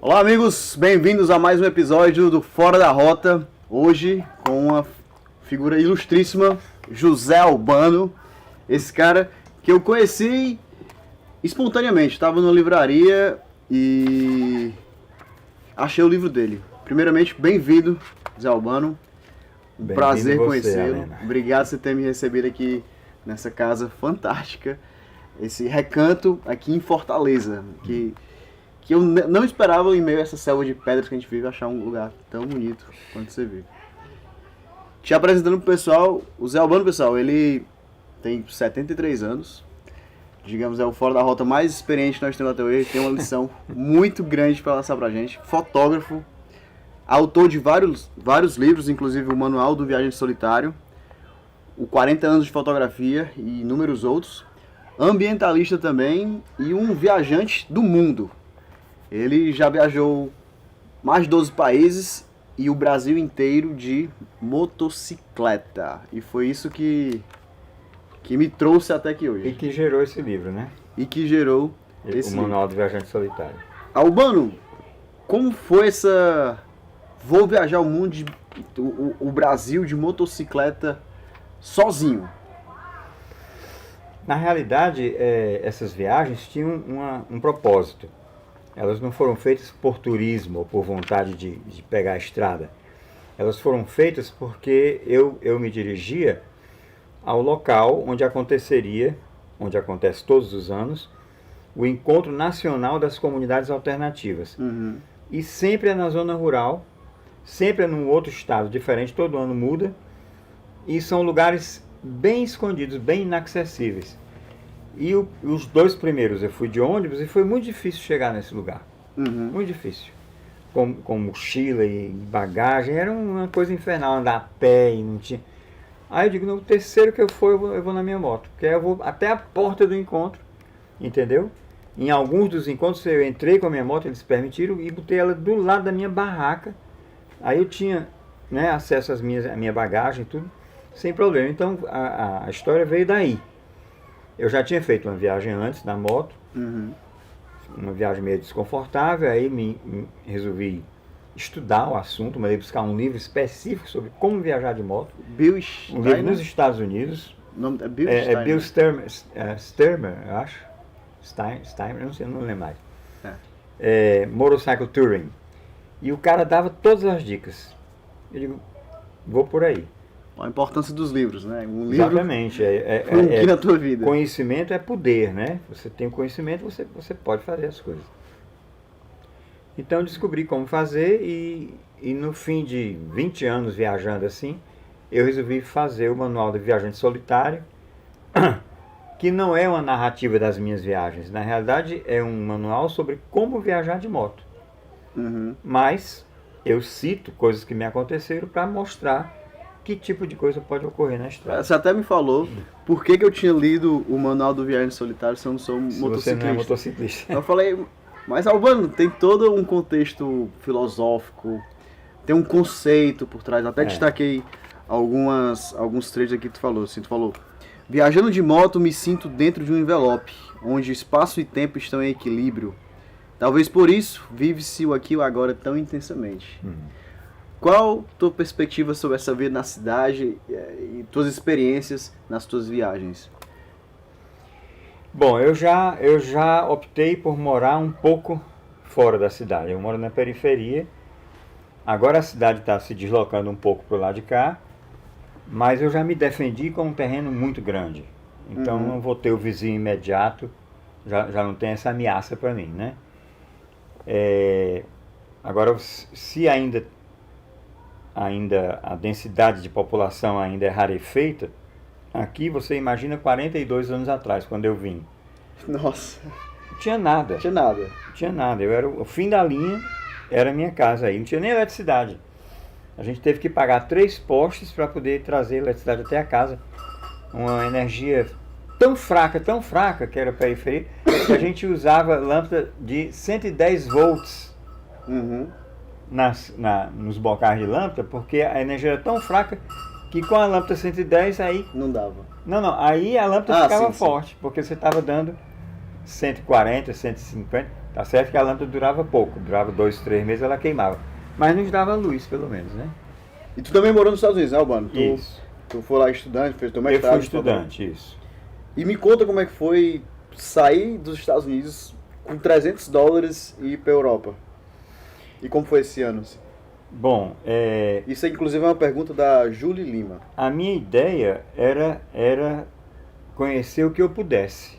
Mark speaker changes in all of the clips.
Speaker 1: Olá, amigos, bem-vindos a mais um episódio do Fora da Rota. Hoje com uma figura ilustríssima, José Albano. Esse cara que eu conheci espontaneamente. Estava numa livraria e achei o livro dele. Primeiramente, bem-vindo, José Albano. Um prazer conhecê-lo. Obrigado por você ter me recebido aqui nessa casa fantástica. Esse recanto aqui em Fortaleza, que eu não esperava, em meio a essa selva de pedras que a gente vive, achar um lugar tão bonito quanto você vive. Te apresentando pro pessoal, o Zé Albano, pessoal, ele tem 73 anos, digamos, é o Fora da Rota mais experiente que nós temos até hoje, tem uma lição muito grande para passar pra gente, fotógrafo, autor de vários livros, inclusive o Manual do Viajante Solitário, o 40 anos de fotografia e inúmeros outros, ambientalista também e um viajante do mundo. Ele já viajou mais de 12 países e o Brasil inteiro de motocicleta. E foi isso que me trouxe até aqui hoje.
Speaker 2: E que gerou esse livro, né?
Speaker 1: E que gerou esse
Speaker 2: livro. O Manual do Viajante Solitário.
Speaker 1: Albano, como foi essa... Vou viajar o mundo, o Brasil de motocicleta sozinho?
Speaker 2: Na realidade, essas viagens tinham um propósito. Elas não foram feitas por turismo ou por vontade de pegar a estrada. Elas foram feitas porque eu me dirigia ao local onde aconteceria, onde acontece todos os anos, o Encontro Nacional das Comunidades Alternativas.
Speaker 1: Uhum.
Speaker 2: E sempre é na zona rural, sempre é num outro estado diferente, todo ano muda, e são lugares bem escondidos, bem inacessíveis. E os dois primeiros eu fui de ônibus e foi muito difícil chegar nesse lugar.
Speaker 1: Uhum.
Speaker 2: Muito difícil. Com mochila e bagagem, era uma coisa infernal, andar a pé e não tinha... Aí eu digo, no terceiro que eu for, eu vou na minha moto, porque eu vou até a porta do encontro, entendeu? Em alguns dos encontros eu entrei com a minha moto, eles permitiram, e botei ela do lado da minha barraca. Aí eu tinha, né, acesso à minha bagagem e tudo, sem problema. Então a história veio daí. Eu já tinha feito uma viagem antes na moto,
Speaker 1: Uhum.
Speaker 2: uma viagem meio desconfortável, aí resolvi estudar o assunto, mandei buscar um livro específico sobre como viajar de moto.
Speaker 1: Bill
Speaker 2: Um livro nos Estados Unidos.
Speaker 1: O nome é Bill
Speaker 2: É Bill Sturmer, eu acho. Steimer, não sei, não lembro mais. Motorcycle Touring. E o cara dava todas as dicas. Eu digo, vou por aí.
Speaker 1: A importância dos livros, né? Um livro.
Speaker 2: Exatamente.
Speaker 1: Aqui na tua vida.
Speaker 2: Conhecimento é poder, né? Você tem conhecimento, você pode fazer as coisas. Então eu descobri como fazer e no fim de 20 anos viajando assim, eu resolvi fazer o Manual do Viajante Solitário, que não é uma narrativa das minhas viagens. Na realidade é um manual sobre como viajar de moto.
Speaker 1: Uhum.
Speaker 2: Mas eu cito coisas que me aconteceram para mostrar que tipo de coisa pode ocorrer na estrada.
Speaker 1: Você até me falou por que eu tinha lido o Manual do Viajante Solitário se eu não sou motociclista.
Speaker 2: Você não é motociclista.
Speaker 1: Eu falei, mas Albano, tem todo um contexto filosófico, tem um conceito por trás. Até destaquei alguns trechos aqui que tu falou. Assim, tu falou, viajando de moto me sinto dentro de um envelope, onde espaço e tempo estão em equilíbrio. Talvez por isso vive-se o aqui e o agora tão intensamente. Qual tua perspectiva sobre essa vida na cidade e tuas experiências nas tuas viagens?
Speaker 2: Bom, eu já optei por morar um pouco fora da cidade. Eu moro na periferia. Agora a cidade está se deslocando um pouco para o lado de cá, mas eu já me defendi com um terreno muito grande. Então não vou ter o vizinho imediato, já não tem essa ameaça para mim, né? Agora, se ainda a densidade de população ainda é rarefeita, aqui você imagina 42 anos atrás, quando eu vim.
Speaker 1: Nossa.
Speaker 2: Não tinha nada.
Speaker 1: Não tinha nada.
Speaker 2: Não tinha nada. Eu era o fim da linha, era a minha casa aí. Não tinha nem eletricidade. A gente teve que pagar 3 postes para poder trazer eletricidade até a casa. Uma energia tão fraca, que era periferia, que a gente usava lâmpada de 110 volts.
Speaker 1: Uhum.
Speaker 2: Nos bocais de lâmpada, porque a energia era tão fraca que com a lâmpada 110 aí...
Speaker 1: Não dava.
Speaker 2: Aí a lâmpada ficava
Speaker 1: sim,
Speaker 2: forte, porque você estava dando 140, 150, Tá certo que a lâmpada durava pouco, durava 2, 3 meses, ela queimava. Mas nos dava luz, pelo menos, né?
Speaker 1: E tu também morou nos Estados Unidos, né, Albano?
Speaker 2: Isso.
Speaker 1: Tu foi lá estudante, fez teu
Speaker 2: Eu
Speaker 1: mestrado.
Speaker 2: fui estudante, isso.
Speaker 1: E me conta como é que foi sair dos Estados Unidos com $300 e ir pra Europa. E como foi esse ano? Assim?
Speaker 2: Bom,
Speaker 1: Isso inclusive é uma pergunta da Julie Lima.
Speaker 2: a minha ideia era conhecer o que eu pudesse.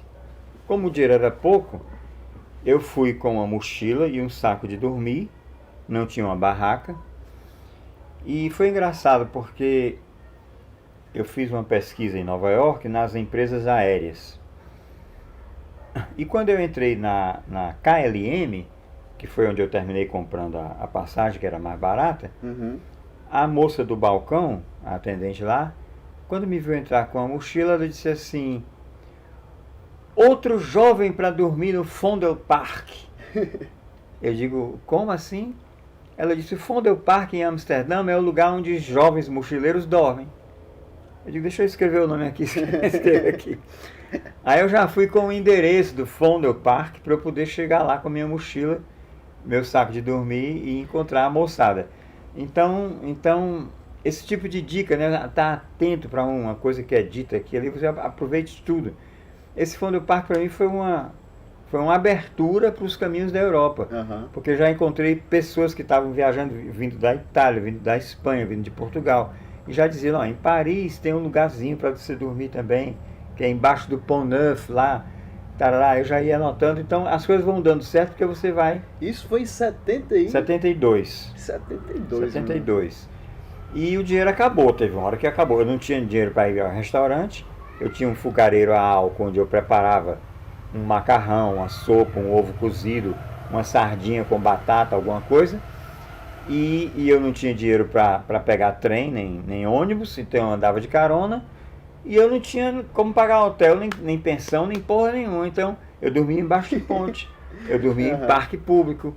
Speaker 2: Como o dinheiro era pouco, eu fui com uma mochila e um saco de dormir, não tinha uma barraca. E foi engraçado porque eu fiz uma pesquisa em Nova York nas empresas aéreas. E quando eu entrei na KLM, que foi onde eu terminei comprando a passagem, que era mais barata,
Speaker 1: Uhum.
Speaker 2: a moça do balcão, a atendente lá, quando me viu entrar com a mochila, ela disse assim: outro jovem para dormir no Fondel Park. Eu digo, como assim? Ela disse, o Fondel Park em Amsterdã é o lugar onde jovens mochileiros dormem. Eu digo, deixa eu escrever o nome aqui, escrever aqui. Aí eu já fui com o endereço do Fondel Park para eu poder chegar lá com a minha mochila, meu saco de dormir e encontrar a moçada. Então esse tipo de dica, né, tá atento para uma coisa que é dita aqui, ali você aproveite tudo. Esse Fondel Park para mim foi uma abertura para os caminhos da Europa,
Speaker 1: Uhum.
Speaker 2: porque eu já encontrei pessoas que estavam viajando, vindo da Itália, vindo da Espanha, vindo de Portugal, e já diziam, em Paris tem um lugarzinho para você dormir também, que é embaixo do Pont Neuf, lá, tarará, eu já ia anotando, então as coisas vão dando certo porque você vai...
Speaker 1: Isso foi em 72.
Speaker 2: 72. E o dinheiro acabou, teve uma hora que acabou, eu não tinha dinheiro para ir ao restaurante, eu tinha um fogareiro a álcool onde eu preparava um macarrão, uma sopa, um ovo cozido, uma sardinha com batata, alguma coisa. E eu não tinha dinheiro para pegar trem, nem ônibus, então eu andava de carona. E eu não tinha como pagar hotel, nem pensão, nem porra nenhuma. Então eu dormia embaixo de ponte, eu dormia em parque público.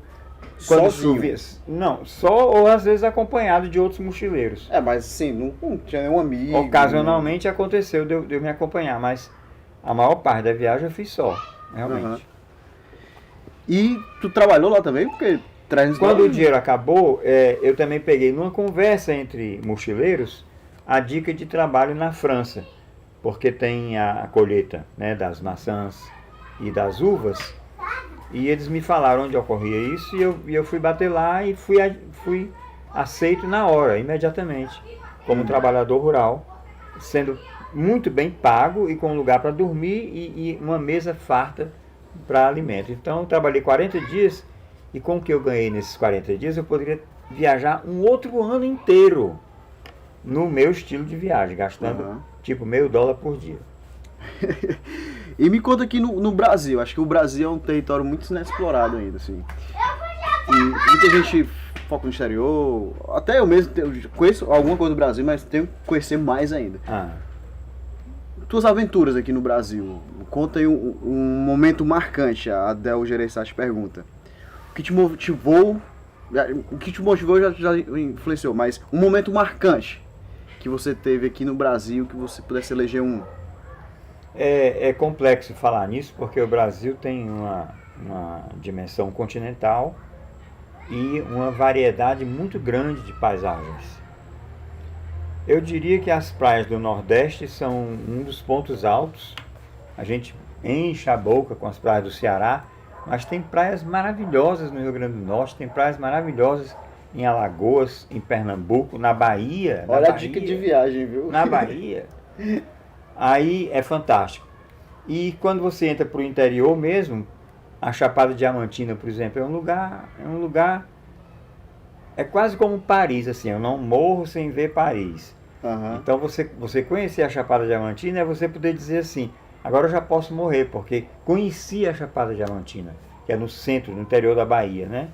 Speaker 2: Quando
Speaker 1: Sozinho?
Speaker 2: chovia, não, só ou às vezes acompanhado de outros mochileiros.
Speaker 1: Mas assim, não tinha nenhum amigo.
Speaker 2: Ocasionalmente aconteceu de eu me acompanhar, mas a maior parte da viagem eu fiz só, realmente.
Speaker 1: Uhum. E tu trabalhou lá também? Porque
Speaker 2: Quando o dinheiro acabou, eu também peguei numa conversa entre mochileiros a dica de trabalho na França, porque tem a colheita, né, das maçãs e das uvas, e eles me falaram onde ocorria isso, e eu fui bater lá e fui aceito na hora, imediatamente, como trabalhador rural, sendo muito bem pago e com um lugar para dormir e uma mesa farta para alimento. Então eu trabalhei 40 dias e com o que eu ganhei nesses 40 dias eu poderia viajar um outro ano inteiro no meu estilo de viagem, gastando tipo $0,5 por dia.
Speaker 1: E me conta aqui no Brasil, acho que o Brasil é um território muito inexplorado ainda, assim. E muita gente foca no exterior, até eu mesmo conheço alguma coisa do Brasil, mas tenho que conhecer mais ainda. Tuas aventuras aqui no Brasil, conta aí um momento marcante, a Adel Gereissati pergunta. O que te motivou já influenciou, mas um momento marcante que você teve aqui no Brasil, que você pudesse eleger um.
Speaker 2: É complexo falar nisso, porque o Brasil tem uma dimensão continental e uma variedade muito grande de paisagens. Eu diria que as praias do Nordeste são um dos pontos altos. A gente enche a boca com as praias do Ceará, mas tem praias maravilhosas no Rio Grande do Norte, tem praias maravilhosas em Alagoas, em Pernambuco, na Bahia.
Speaker 1: Olha a dica de viagem, viu?
Speaker 2: Na Bahia. Aí é fantástico. E quando você entra para o interior mesmo, a Chapada Diamantina, por exemplo, é um lugar é quase como Paris, assim, eu não morro sem ver Paris. Então você conhecer a Chapada Diamantina é você poder dizer assim, agora eu já posso morrer, porque conheci a Chapada Diamantina, que é no centro, no interior da Bahia, né?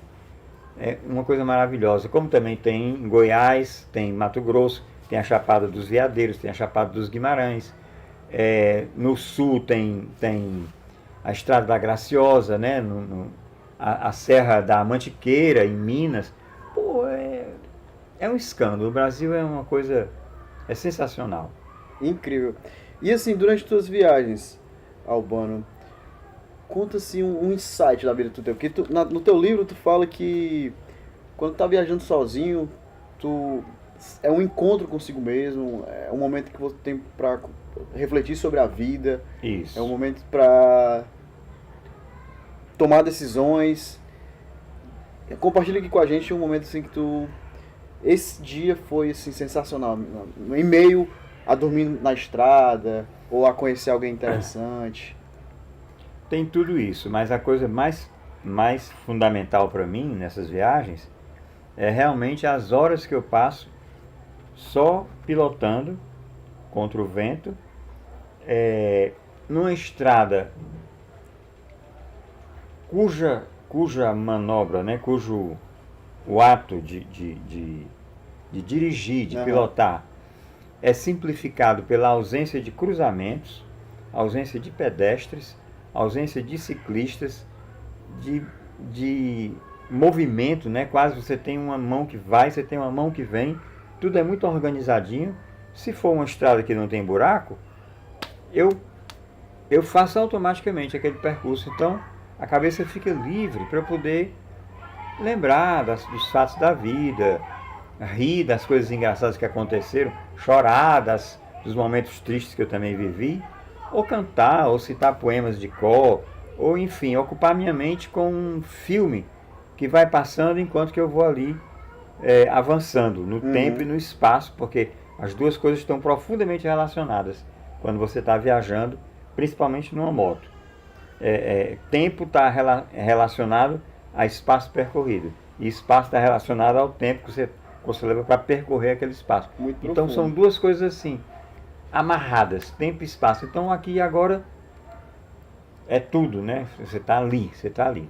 Speaker 2: É uma coisa maravilhosa. Como também tem em Goiás, tem em Mato Grosso, tem a Chapada dos Veadeiros, tem a Chapada dos Guimarães. No sul tem a Estrada da Graciosa, né? A Serra da Mantiqueira, em Minas. Pô, é um escândalo. O Brasil é uma coisa... é sensacional.
Speaker 1: Incrível. E assim, durante tuas viagens, Albano, conta assim um insight da vida do teu. Porque no teu livro tu fala que quando tu tá viajando sozinho, é um encontro consigo mesmo, é um momento que você tem pra refletir sobre a vida.
Speaker 2: Isso.
Speaker 1: É um momento pra tomar decisões. Compartilha aqui com a gente um momento assim que esse dia foi assim sensacional, em meio a dormir na estrada ou a conhecer alguém interessante.
Speaker 2: Tem tudo isso, mas a coisa mais fundamental para mim nessas viagens é realmente as horas que eu passo só pilotando contra o vento, numa estrada cuja manobra, né, o ato de dirigir, de pilotar, é simplificado pela ausência de cruzamentos, ausência de pedestres, ausência de ciclistas, de movimento, né? Quase você tem uma mão que vai, você tem uma mão que vem, tudo é muito organizadinho. Se for uma estrada que não tem buraco, eu faço automaticamente aquele percurso, então a cabeça fica livre para eu poder lembrar dos fatos da vida, rir das coisas engraçadas que aconteceram, chorar dos momentos tristes que eu também vivi, ou cantar, ou citar poemas de cor, ou enfim, ocupar minha mente com um filme que vai passando enquanto que eu vou ali avançando no tempo e no espaço, porque as duas coisas estão profundamente relacionadas quando você está viajando, principalmente numa moto. Tempo está relacionado a espaço percorrido, e espaço está relacionado ao tempo que você leva para percorrer aquele espaço.
Speaker 1: Muito
Speaker 2: então
Speaker 1: profundo.
Speaker 2: São duas coisas assim, amarradas, tempo e espaço. Então aqui e agora é tudo, né? Você está ali,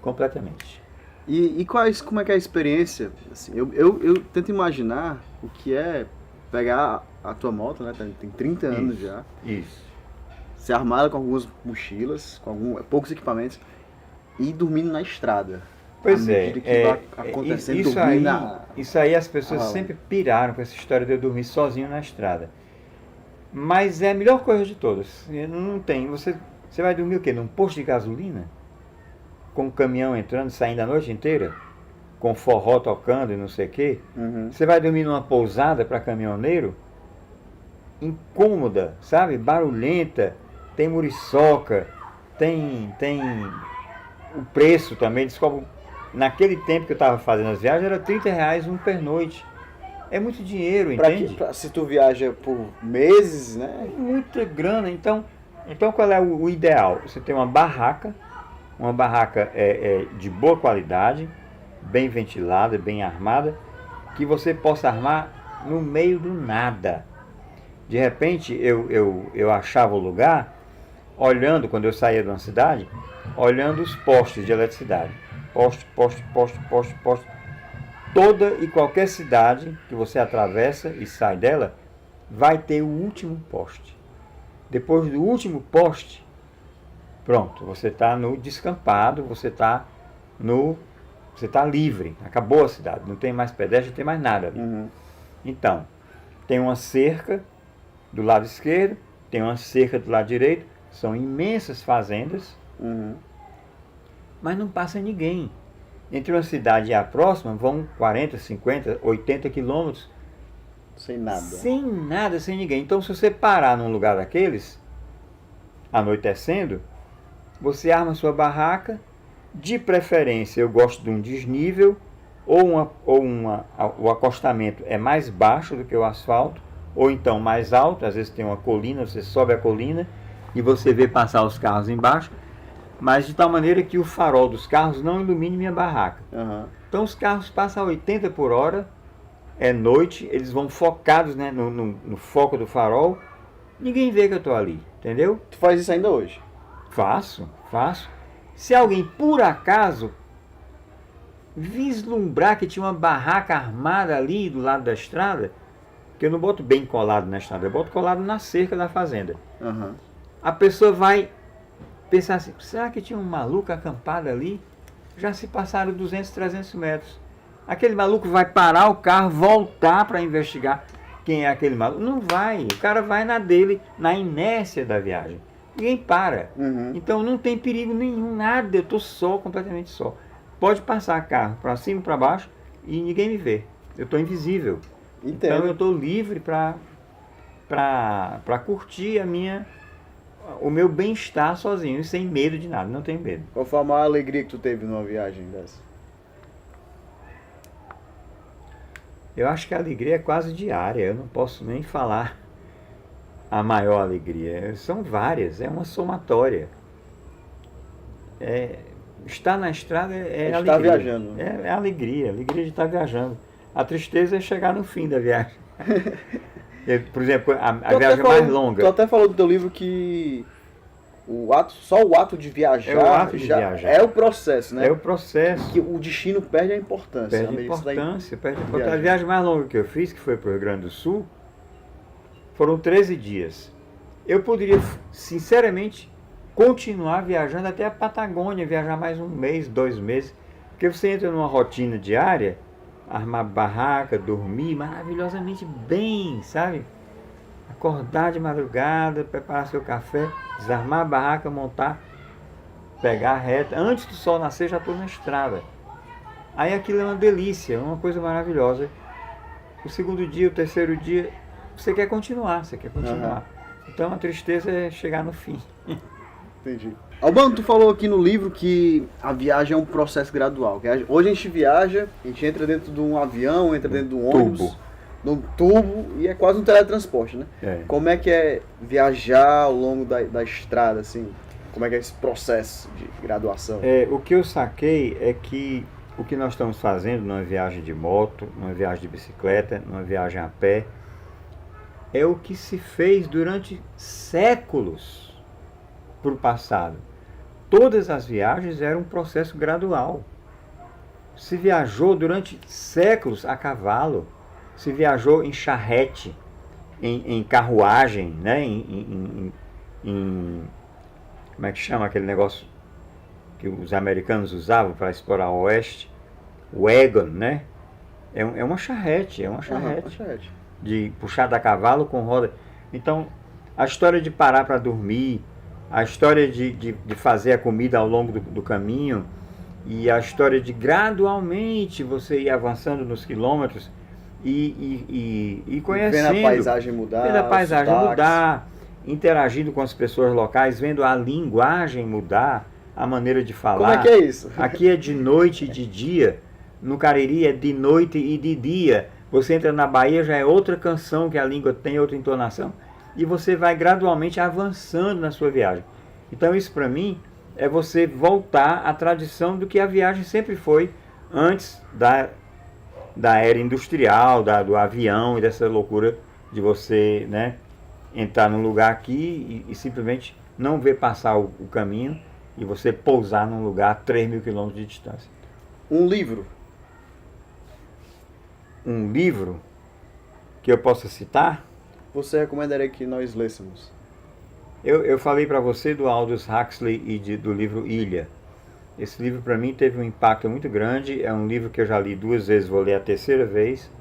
Speaker 2: completamente.
Speaker 1: E como é que é a experiência? Assim, eu tento imaginar o que é pegar a tua moto, né? Tem 30 anos já.
Speaker 2: Isso.
Speaker 1: Ser armada com algumas mochilas, com poucos equipamentos, e dormindo na estrada.
Speaker 2: Pois
Speaker 1: vai acontecendo,
Speaker 2: isso aí as pessoas sempre piraram com essa história de eu dormir sozinho na estrada. Mas é a melhor coisa de todas. Não tem. Você vai dormir o quê? Num posto de gasolina? Com um caminhão entrando, saindo a noite inteira? Com forró tocando e não sei o quê? Você vai dormir numa pousada para caminhoneiro? Incômoda, sabe? Barulhenta, tem muriçoca, tem o preço também. Descobre, naquele tempo que eu estava fazendo as viagens, era R$30 um pernoite. É muito dinheiro, entende?
Speaker 1: Se tu viaja por meses, né?
Speaker 2: Muita grana. Então qual é o ideal? Você tem uma barraca de boa qualidade, bem ventilada, bem armada, que você possa armar no meio do nada. De repente eu achava o lugar, olhando, quando eu saía de uma cidade, olhando os postes de eletricidade. Poste. Toda e qualquer cidade que você atravessa e sai dela, vai ter o último poste. Depois do último poste, pronto, você está no descampado, você está livre, acabou a cidade, não tem mais pedestre, não tem mais nada ali. Então, tem uma cerca do lado esquerdo, tem uma cerca do lado direito, são imensas fazendas, mas não passa ninguém. Entre uma cidade e a próxima vão 40, 50, 80 quilômetros.
Speaker 1: Sem nada.
Speaker 2: Sem nada, sem ninguém. Então, se você parar num lugar daqueles, anoitecendo, você arma sua barraca. De preferência, eu gosto de um desnível, o acostamento é mais baixo do que o asfalto, ou então mais alto. Às vezes tem uma colina, você sobe a colina e você vê passar os carros embaixo, mas de tal maneira que o farol dos carros não ilumine minha barraca. Então os carros passam a 80 por hora, é noite, eles vão focados, né, no foco do farol, ninguém vê que eu estou ali, entendeu?
Speaker 1: Tu faz isso ainda hoje?
Speaker 2: Faço. Se alguém por acaso vislumbrar que tinha uma barraca armada ali do lado da estrada, que eu não boto bem colado na estrada, eu boto colado na cerca da fazenda. A pessoa vai pensar assim, será que tinha um maluco acampado ali? Já se passaram 200, 300 metros. Aquele maluco vai parar o carro, voltar para investigar quem é aquele maluco? Não vai, o cara vai na dele, na inércia da viagem. ninguém para.
Speaker 1: Uhum.
Speaker 2: Então não tem perigo nenhum, nada, eu estou só, completamente só. Pode passar carro para cima e para baixo e ninguém me vê. Eu estou invisível.
Speaker 1: Entendo.
Speaker 2: Então eu estou livre para curtir o meu bem-estar sozinho, sem medo de nada, não tenho medo.
Speaker 1: Qual foi a maior alegria que tu teve numa viagem dessa?
Speaker 2: Eu acho que a alegria é quase diária, eu não posso nem falar a maior alegria. São várias, é uma somatória. Estar na estrada é
Speaker 1: Estar
Speaker 2: alegria.
Speaker 1: viajando.
Speaker 2: É alegria de estar viajando. A tristeza é chegar no fim da viagem. Por exemplo, a viagem mais longa.
Speaker 1: Tu até falou do teu livro que só o ato de viajar,
Speaker 2: É o ato de viajar.
Speaker 1: é o processo, né?
Speaker 2: É o processo.
Speaker 1: Que o destino perde a importância.
Speaker 2: Perde importância. A viagem mais longa que eu fiz, que foi para o Rio Grande do Sul, foram 13 dias. Eu poderia, sinceramente, continuar viajando até a Patagônia, viajar mais um mês, 2 meses, porque você entra numa rotina diária, armar barraca, dormir maravilhosamente bem, sabe? Acordar de madrugada, preparar seu café, desarmar a barraca, montar, pegar a reta. Antes do sol nascer, já estou na estrada. Aí aquilo é uma delícia, uma coisa maravilhosa. O segundo dia, o terceiro dia, você quer continuar.
Speaker 1: Uhum.
Speaker 2: Então a tristeza é chegar no fim.
Speaker 1: Entendi. Albano, tu falou aqui no livro que a viagem é um processo gradual. Hoje a gente viaja, a gente entra dentro de um avião, entra dentro de um ônibus, num tubo, e é quase um teletransporte, né? Como é que é viajar ao longo da estrada, assim? Como é que é esse processo de graduação?
Speaker 2: O que eu saquei é que o que nós estamos fazendo numa viagem de moto, numa viagem de bicicleta, numa viagem a pé, é o que se fez durante séculos para o passado. Todas as viagens eram um processo gradual. Se viajou durante séculos a cavalo, se viajou em charrete, em carruagem, né? Como é que chama aquele negócio que os americanos usavam para explorar o oeste? Wagon, né? É uma charrete, uma charrete. De puxada a cavalo com roda. Então, a história de parar para dormir, a história de fazer a comida ao longo do caminho, e a história de gradualmente você ir avançando nos quilômetros e conhecendo.
Speaker 1: Vendo a paisagem mudar,
Speaker 2: interagindo com as pessoas locais, vendo a linguagem mudar, a maneira de falar.
Speaker 1: Como é que é isso?
Speaker 2: Aqui é de noite e de dia, no Cariri é de noite e de dia. Você entra na Bahia, já é outra canção, que a língua tem outra entonação, e você vai gradualmente avançando na sua viagem. Então isso para mim é você voltar à tradição do que a viagem sempre foi antes da era industrial, do avião e dessa loucura de você, né, entrar num lugar aqui e simplesmente não ver passar o caminho e você pousar num lugar a 3.000 quilômetros de distância.
Speaker 1: Um livro
Speaker 2: que eu possa citar?
Speaker 1: Você recomendaria que nós lêssemos?
Speaker 2: Eu falei para você do Aldous Huxley e do livro Ilha. Esse livro para mim teve um impacto muito grande. É um livro que eu já li 2 vezes, vou ler a 3ª vez,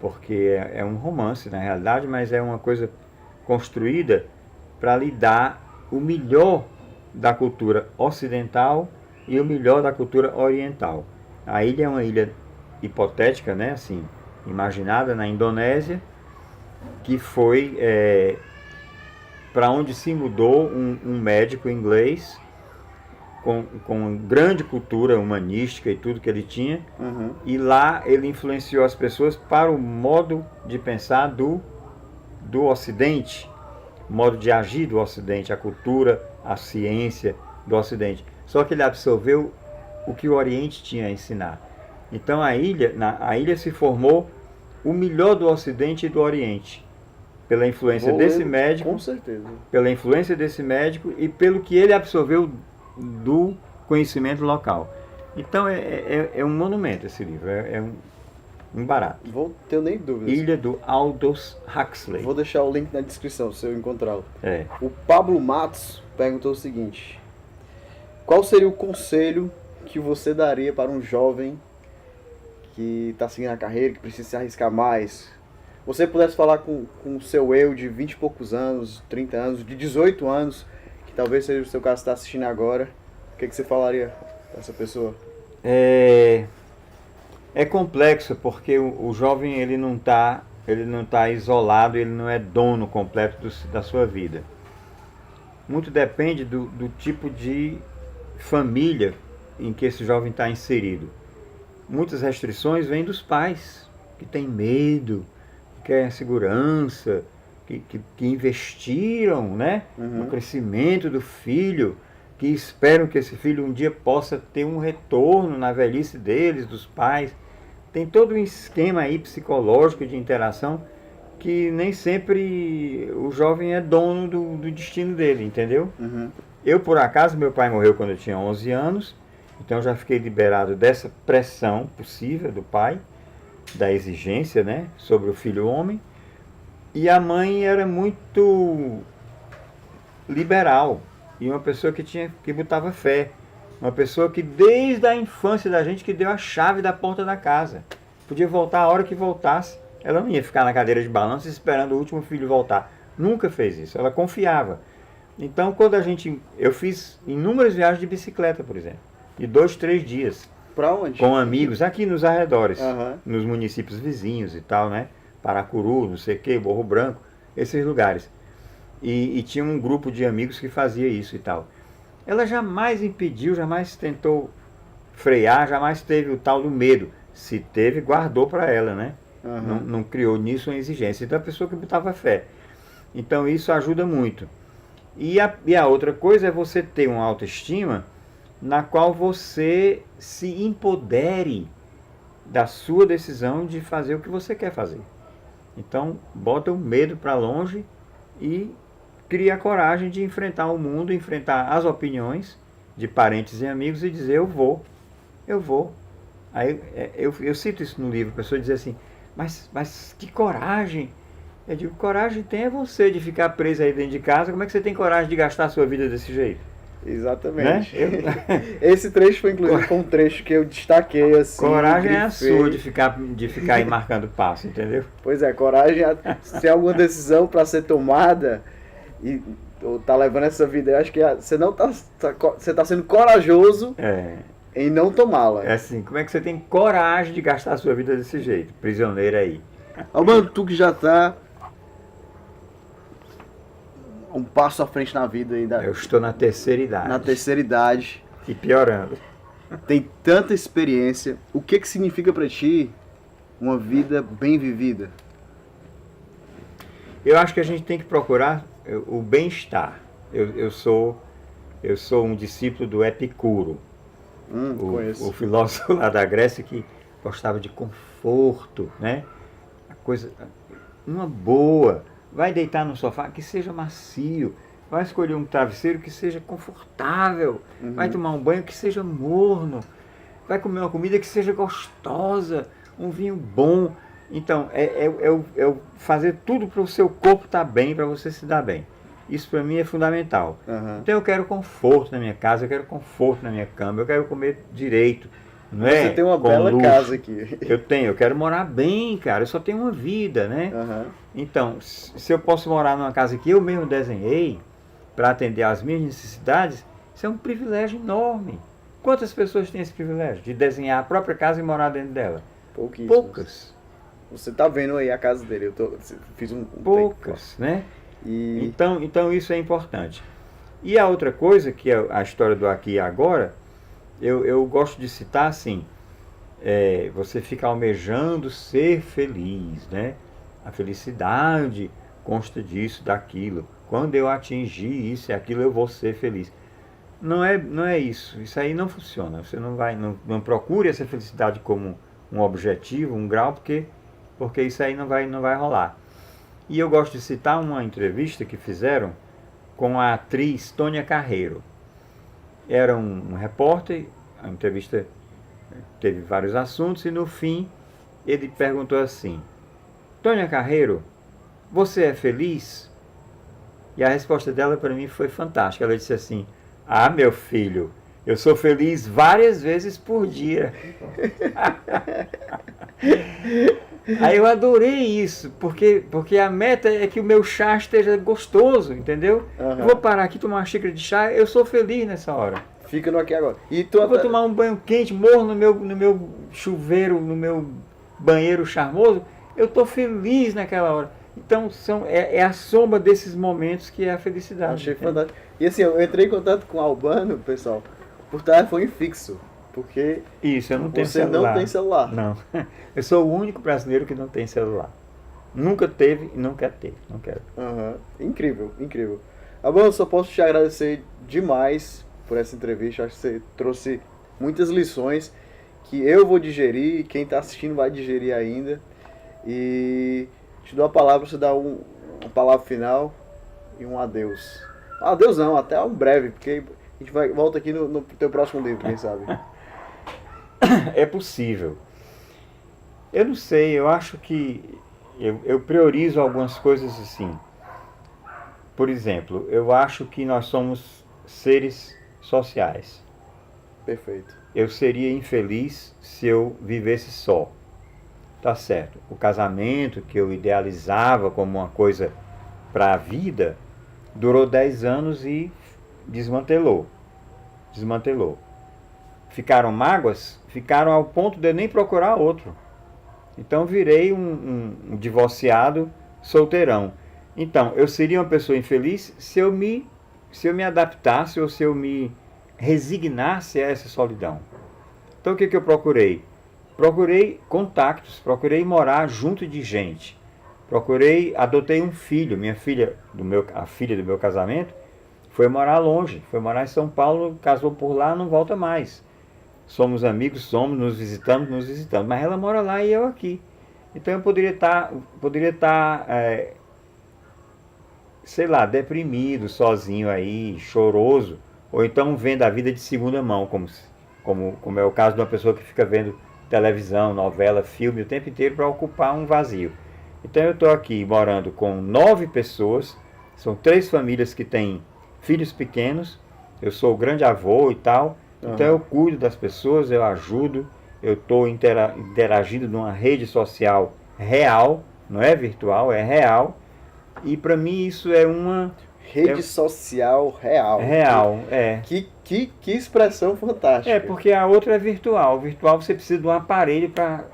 Speaker 2: porque é um romance na realidade, mas é uma coisa construída para lhe dar o melhor da cultura ocidental e o melhor da cultura oriental. A ilha é uma ilha hipotética, né, assim, imaginada na Indonésia, que foi para onde se mudou um médico inglês com grande cultura humanística e tudo que ele tinha.
Speaker 1: Uhum.
Speaker 2: E lá ele influenciou as pessoas para o modo de pensar do Ocidente, o modo de agir do Ocidente, a cultura, a ciência do Ocidente. Só que ele absorveu o que o Oriente tinha a ensinar. Então a ilha se formou o melhor do Ocidente e do Oriente, pela influência desse médico,
Speaker 1: com certeza,
Speaker 2: pela influência desse médico e pelo que ele absorveu do conhecimento local. Então é um monumento esse livro, é um barato.
Speaker 1: Vou ter nem dúvidas.
Speaker 2: Ilha do Aldous Huxley.
Speaker 1: Vou deixar o link na descrição se eu encontrá-lo.
Speaker 2: É.
Speaker 1: O Pablo Matos perguntou o seguinte: qual seria o conselho que você daria para um jovem que está seguindo a carreira, que precisa se arriscar mais? Você pudesse falar com o seu eu de 20 e poucos anos, 30 anos, de 18 anos, que talvez seja o seu caso, está assistindo agora, o que você falaria para essa pessoa?
Speaker 2: É complexo, porque o jovem ele não tá isolado, ele não é dono completo da sua vida. Muito depende do tipo de família em que esse jovem está inserido. Muitas restrições vêm dos pais, que têm medo, que querem segurança, que investiram, né, no crescimento do filho, que esperam que esse filho um dia possa ter um retorno na velhice deles, dos pais. Tem todo um esquema aí psicológico de interação que nem sempre o jovem é dono do destino dele, entendeu? Eu, por acaso, meu pai morreu quando eu tinha 11 anos, então eu já fiquei liberado dessa pressão possível do pai, da exigência, né, sobre o filho homem. E a mãe era muito liberal e uma pessoa que botava fé. Uma pessoa que desde a infância da gente que deu a chave da porta da casa. Podia voltar a hora que voltasse. Ela não ia ficar na cadeira de balanço esperando o último filho voltar. Nunca fez isso. Ela confiava. Então, eu fiz inúmeras viagens de bicicleta, por exemplo. De 2, 3 dias.
Speaker 1: Pra onde?
Speaker 2: Com amigos aqui nos arredores. Nos municípios vizinhos e tal, né? Paracuru, não sei o que, Morro Branco. Esses lugares. E tinha um grupo de amigos que fazia isso e tal. Ela jamais impediu, jamais tentou frear, jamais teve o tal do medo. Se teve, guardou para ela, né? Não criou nisso uma exigência. Então, a pessoa que botava fé. Então, isso ajuda muito. E a outra coisa é você ter uma autoestima na qual você se empodere da sua decisão de fazer o que você quer fazer. Então, bota o medo para longe e cria a coragem de enfrentar o mundo, enfrentar as opiniões de parentes e amigos e dizer, eu vou. Aí eu cito isso no livro, a pessoa diz assim, mas que coragem? Eu digo, coragem tem é você de ficar preso aí dentro de casa, como é que você tem coragem de gastar a sua vida desse jeito?
Speaker 1: Exatamente. Né? Esse trecho foi inclusive um trecho que eu destaquei assim.
Speaker 2: Coragem é a sua de ficar aí marcando passo, entendeu?
Speaker 1: Pois é, coragem se é alguma decisão para ser tomada e tá levando essa vida, eu acho que você não você tá sendo corajoso em não tomá-la.
Speaker 2: É assim, como é que você tem coragem de gastar a sua vida desse jeito? Prisioneiro aí.
Speaker 1: Albano, tu que já tá um passo à frente na vida ainda.
Speaker 2: Eu estou na terceira idade.
Speaker 1: Na terceira idade.
Speaker 2: E piorando.
Speaker 1: Tem tanta experiência. O que significa para ti uma vida bem vivida?
Speaker 2: Eu acho que a gente tem que procurar o bem-estar. Eu sou um discípulo do Epicuro, o filósofo lá da Grécia que gostava de conforto, né? Uma boa. Vai deitar no sofá que seja macio. Vai escolher um travesseiro que seja confortável. Vai tomar um banho que seja morno. Vai comer uma comida que seja gostosa. Um vinho bom. Então, é fazer tudo para o seu corpo estar bem, para você se dar bem. Isso para mim é fundamental. Então eu quero conforto na minha casa, eu quero conforto na minha cama, eu quero comer direito. Não
Speaker 1: você tem uma bela luxo. Casa aqui.
Speaker 2: Eu quero morar bem, cara. Eu só tenho uma vida, né? Então, se eu posso morar numa casa que eu mesmo desenhei para atender às minhas necessidades, isso é um privilégio enorme. Quantas pessoas têm esse privilégio de desenhar a própria casa e morar dentro dela? Poucas.
Speaker 1: Você tá vendo aí a casa dele, fiz um
Speaker 2: poucas, né? Então isso é importante. E a outra coisa, que é a história do aqui e agora, eu gosto de citar assim, você fica almejando ser feliz, né? A felicidade consta disso, daquilo. Quando eu atingir isso e aquilo, eu vou ser feliz. Não é isso. Isso aí não funciona. Você não procure essa felicidade como um objetivo, um grau, porque isso aí não vai rolar. E eu gosto de citar uma entrevista que fizeram com a atriz Tônia Carreiro. Era um repórter, a entrevista teve vários assuntos e no fim ele perguntou assim, Tônia Carreiro, você é feliz? E a resposta dela para mim foi fantástica. Ela disse assim, meu filho, eu sou feliz várias vezes por dia. Aí eu adorei isso, porque a meta é que o meu chá esteja gostoso, entendeu?
Speaker 1: Aham.
Speaker 2: Eu vou parar aqui, tomar uma xícara de chá, eu sou feliz nessa hora.
Speaker 1: Fica no aqui agora. E tu
Speaker 2: Eu vou tomar um banho quente, morro no meu chuveiro, no meu banheiro charmoso, eu estou feliz naquela hora. Então é a soma desses momentos que é a felicidade.
Speaker 1: Achei
Speaker 2: entende?
Speaker 1: fantástico. E assim, eu entrei em contato com o Albano, pessoal, por telefone fixo. Porque
Speaker 2: Isso, eu não tenho
Speaker 1: você
Speaker 2: celular.
Speaker 1: não tem celular.
Speaker 2: Não. Eu sou o único brasileiro que não tem celular. Nunca teve e não quer ter. Não quero.
Speaker 1: Aham. Incrível, incrível. Albano, só posso te agradecer demais por essa entrevista. Acho que você trouxe muitas lições que eu vou digerir, quem está assistindo vai digerir ainda. E te dou a palavra, você dá uma palavra final e um adeus. Adeus não, até um breve, porque a gente volta aqui no teu próximo livro, quem sabe.
Speaker 2: É possível. Eu não sei, eu acho que eu priorizo algumas coisas assim. Por exemplo, eu acho que nós somos seres sociais.
Speaker 1: Perfeito.
Speaker 2: Eu seria infeliz se eu vivesse só. Tá certo. O casamento que eu idealizava como uma coisa para a vida durou 10 anos e desmantelou. Desmantelou. Ficaram mágoas? Ficaram ao ponto de eu nem procurar outro. Então virei um divorciado solteirão. Então, eu seria uma pessoa infeliz se eu me adaptasse ou se eu me resignasse a essa solidão. Então o que eu procurei? Procurei contactos, procurei morar junto de gente. Adotei um filho, a filha do meu casamento, foi morar longe, foi morar em São Paulo, casou por lá, não volta mais. Somos amigos, nos visitamos, mas ela mora lá e eu aqui. Então eu poderia estar, sei lá, deprimido, sozinho aí, choroso, ou então vendo a vida de segunda mão, como é o caso de uma pessoa que fica vendo televisão, novela, filme o tempo inteiro para ocupar um vazio. Então eu estou aqui morando com 9 pessoas, são 3 famílias que têm filhos pequenos, eu sou o grande avô e tal, então eu cuido das pessoas, eu ajudo, eu estou interagindo numa rede social real, não é virtual, é real, e para mim isso é uma...
Speaker 1: Rede social real.
Speaker 2: Real, é.
Speaker 1: Que expressão fantástica.
Speaker 2: É, porque a outra é virtual. Virtual você precisa de um aparelho para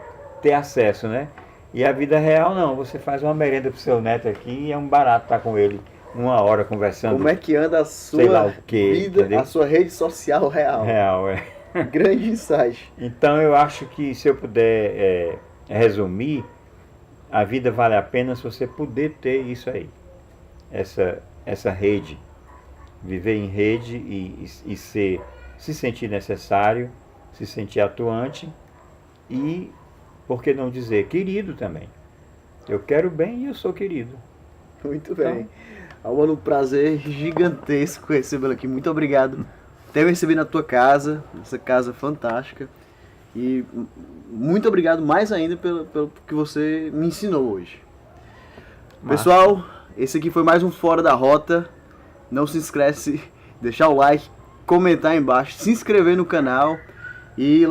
Speaker 2: ter acesso, né? E a vida real não. Você faz uma merenda pro seu neto aqui e é um barato estar com ele 1 hora conversando.
Speaker 1: Como é que anda a
Speaker 2: sei lá
Speaker 1: sua
Speaker 2: o quê,
Speaker 1: vida,
Speaker 2: entendeu?
Speaker 1: a sua rede social real?
Speaker 2: Real, é.
Speaker 1: Grande insight.
Speaker 2: Então eu acho que se eu puder resumir, a vida vale a pena se você puder ter isso aí. Essa rede, viver em rede e se sentir necessário, se sentir atuante e, por que não dizer, querido também. Eu quero bem e eu sou querido.
Speaker 1: Muito bem. Albano, um prazer gigantesco recebê-lo aqui. Muito obrigado por ter me recebido na tua casa, essa casa fantástica. E muito obrigado mais ainda pelo que você me ensinou hoje. Pessoal, esse aqui foi mais um Fora da Rota. Não se esquece de deixar o like, comentar aí embaixo, se inscrever no canal e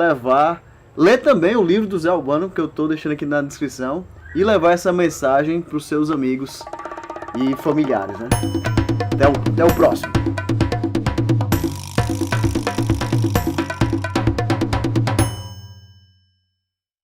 Speaker 1: ler também o livro do Zé Albano, que eu estou deixando aqui na descrição, e levar essa mensagem para os seus amigos e familiares, né? Até o próximo.